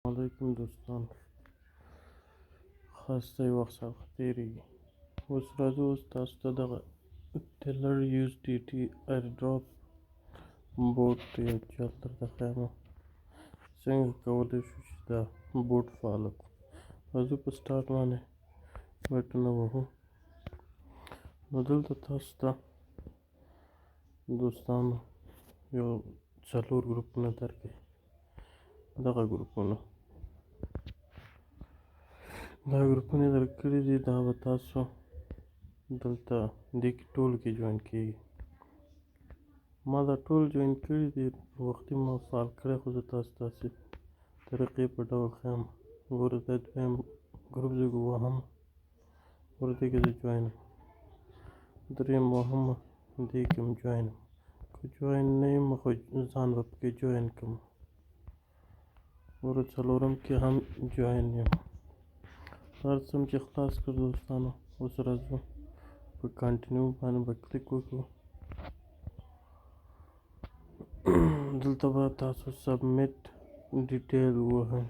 علیکم دوستان، خاسته وخت څخه تیریږي. اوس راځو تاسو ته دغه ټیلر یوز ډي ټي ایرډراپ بوټ یو چل درته ښیم څنګه کولی شو چې دا بوټ فعاله کړو. راځو په سټارټ باندې بټنه وهو. نو دلته تاسو ته دوستانو یو څلور ګروپونه درکوي. دغه ګروپونه یې درکړي دي، دا به تاسو دلته دې کې ټول کې جوین کېږي. ما دا ټول جوین کړي دي، وختي ما فعال کړی، خو زه تاسو داسې طریقې په ډول ښیم. ګوره دا دویم ګروپ زه وهم، ګوره دې کې زه جوین یم. دریم وهم، دې کې هم جوین یم. که جوین نه یم خو ځان به پکې جوین کړم. ګوره څلورم کې هم جوین یم. هر څه چې خلاص کړ دوستانو، اوس راځو په کنټینیو باندې به کلیک وکړو. دلته به تاسو سبمیټ ډیټیل ووهئ.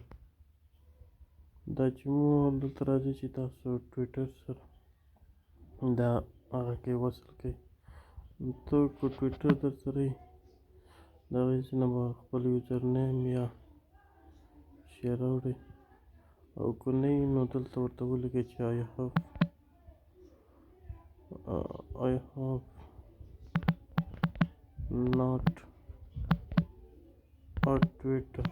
دا چې مو دلته راځي چې تاسو ټویټر سره دا هغه کې وصل کړئ. ته که ټویټر در سره وي، د هغې ځای نه به خپل یوزر نیم یا شیر راوړئ، او که نه وي نو دلته ورته ولیکئ چې I have not a Twitter.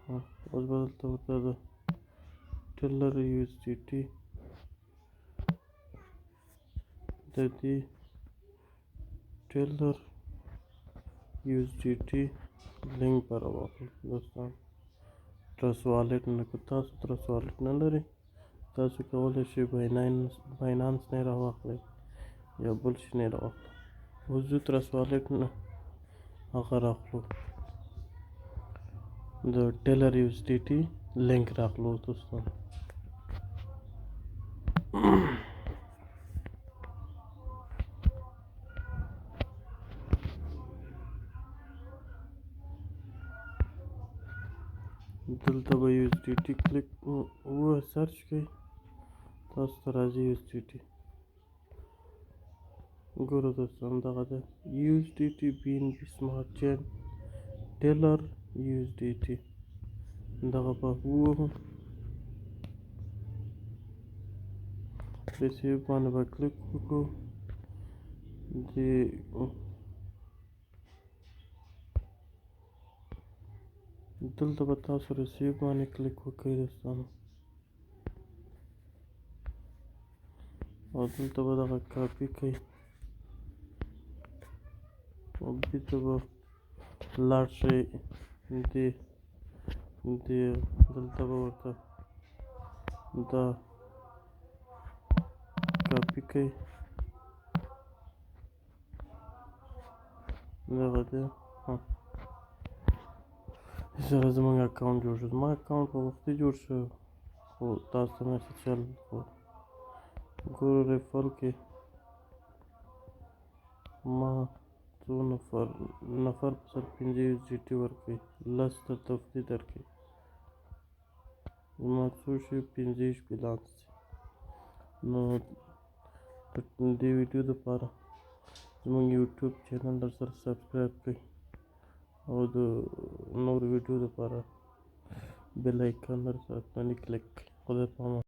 اوس به دلته ورته د ټیلر یوز ډي ټي د دې ټیلر یوز ډي ټي لینک به راواخلو دوستان. ټرس والټ نه، که تاسو ټرس والټ نه لرئ، تاسو کولی شئ باینانس نه یې راواخلئ یا بل شي نه یې راواخلئ. اوس زه ټرس والټ نه هغه راخلو، د ټیلر یوز ډي ټي لینک راخلو دوستان. دلته به یوز ډي ټي کلیک سرچ کړئ، تاسو ته راځي یوز ډي ټي. ګوره دوستان دغه ده یوز ډي ټي بي این بي سمارټ چین ټیلر یوز ډي ټي. دغه به ووهو، ریسیو باندې به کلیک وکړو. دلته به تاسو ریسیو باندې کلیک وکړئ دوستانو، او دلته به دغه کاپي کړئ، او بیرته به لاړ شئ دلته به ورته دا کاپي کړئ. دغه دی سره زموږ اکاونټ جوړ شو. زما اکاونټ په وختي جوړ شو، خو تاسو ته مې چل ګورو ریفر کې ما څو نفر په سر 5 یوز ډي ټي ورکوي، 10 ته تفریح درکوي. زما څو شي 15 بیلانس دي. نو د دې ویډیو دپاره زموږ یوټیوب چینل در سره سبسکرایب کړئ، او د نورو ویډیو دپاره بیل آیکن در سره باندې کلیک کړئ. خدای پامان.